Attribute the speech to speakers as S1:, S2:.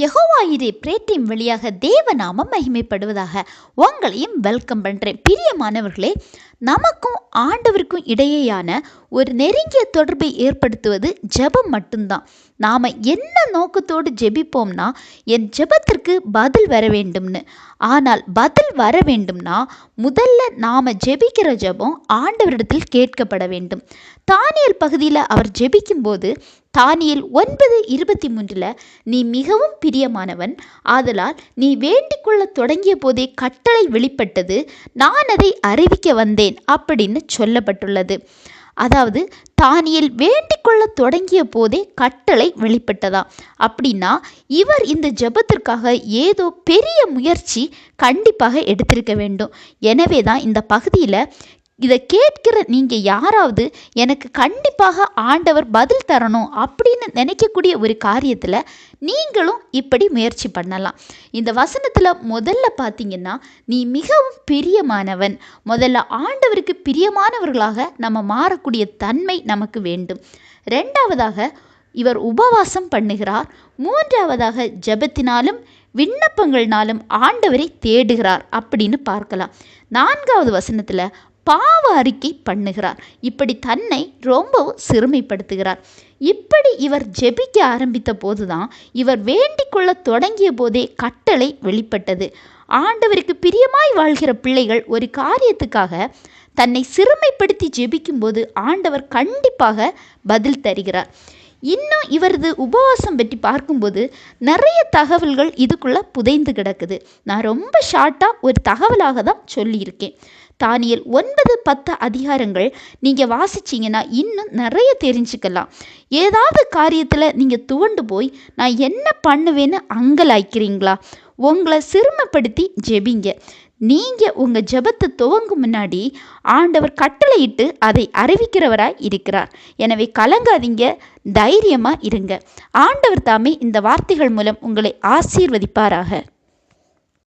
S1: யெகோவாயிரே பிரேட்டின் வழியாக தேவநாமம் மகிமைப்படுவதாக. உங்களையும் வெல்கம் பண்ணுறேன். பிரியமானவர்களே, நமக்கும் ஆண்டவருக்கும் இடையேயான ஒரு நெருங்கிய தொடர்பை ஏற்படுத்துவது ஜெபம் மட்டும்தான். நாம் என்ன நோக்கத்தோடு ஜெபிப்போம்னா, என் ஜெபத்திற்கு பதில் வர வேண்டும்னு. ஆனால் பதில் வர வேண்டும்னா முதல்ல நாம் ஜெபிக்கிற ஜெபம் ஆண்டவரிடத்தில் கேட்கப்பட வேண்டும். தானியேல் பகுதியில் அவர் ஜெபிக்கும்போது தானியேல் 9:23 நீ மிகவும் பிரியமானவன், ஆதலால் நீ வேண்டிக் கொள்ள தொடங்கிய போதே கட்டளை வெளிப்பட்டது, நான் அதை அறிவிக்க வந்தேன் அப்படின்னு சொல்லப்பட்டுள்ளது. அதாவது தானியேல் வேண்டிக் கொள்ள தொடங்கிய போதே கட்டளை வெளிப்பட்டதா அப்படின்னா இவர் இந்த ஜெபத்திற்காக ஏதோ பெரிய முயற்சி கண்டிப்பாக எடுத்திருக்க வேண்டும். எனவே தான் இந்த பகுதியில் இதை கேட்கிற நீங்கள் யாராவது எனக்கு கண்டிப்பாக ஆண்டவர் பதில் தரணும் அப்படின்னு நினைக்கக்கூடிய ஒரு காரியத்தில் நீங்களும் இப்படி முயற்சி பண்ணலாம். இந்த வசனத்தில் முதல்ல பார்த்தீங்கன்னா, நீ மிகவும் பிரியமானவன். முதல்ல ஆண்டவருக்கு பிரியமானவர்களாக நம்ம மாறக்கூடிய தன்மை நமக்கு வேண்டும். ரெண்டாவதாக இவர் உபவாசம் பண்ணுகிறார். மூன்றாவதாக ஜெபத்தினாலும் விண்ணப்பங்கள்னாலும் ஆண்டவரை தேடுகிறார் அப்படின்னு பார்க்கலாம். 4வது வசனத்தில் பாவ அறிக்கை பண்ணுகிறார். இப்படி தன்னை ரொம்பவும் சிறுமைப்படுத்துகிறார். இப்படி இவர் ஜெபிக்க ஆரம்பித்த போதுதான், இவர் வேண்டிக் கொள்ள தொடங்கிய போதே கட்டளை வெளிப்பட்டது. ஆண்டவருக்கு பிரியமாய் வாழ்கிற பிள்ளைகள் ஒரு காரியத்துக்காக தன்னை சிறுமைப்படுத்தி ஜெபிக்கும்போது ஆண்டவர் கண்டிப்பாக பதில் தருகிறார். இன்னும் இவரது உபவாசம் பற்றி பார்க்கும்போது நிறைய தகவல்கள் இதுக்குள்ளே புதைந்து கிடக்குது. நான் ரொம்ப ஷார்ட்டாக ஒரு தகவலாக தான் சொல்லியிருக்கேன். தானியேல் 9-10 அதிகாரங்கள் நீங்கள் வாசிச்சிங்கன்னா இன்னும் நிறைய தெரிஞ்சுக்கலாம். ஏதாவது காரியத்தில் நீங்கள் துவண்டு போய் நான் என்ன பண்ணுவேன்னு அங்கலாய்க்கிறீங்களா? உங்களை சிறுமைப்படுத்தி ஜெபிங்க. நீங்கள் உங்கள் ஜெபத்தை துவங்கும் முன்னாடி ஆண்டவர் கட்டளையிட்டு அதை அறிவிக்கிறவராய் இருக்கிறார். எனவே கலங்காதீங்க, தைரியமாக இருங்க. ஆண்டவர் தாமே இந்த வார்த்தைகள் மூலம் உங்களை ஆசீர்வதிப்பாராக.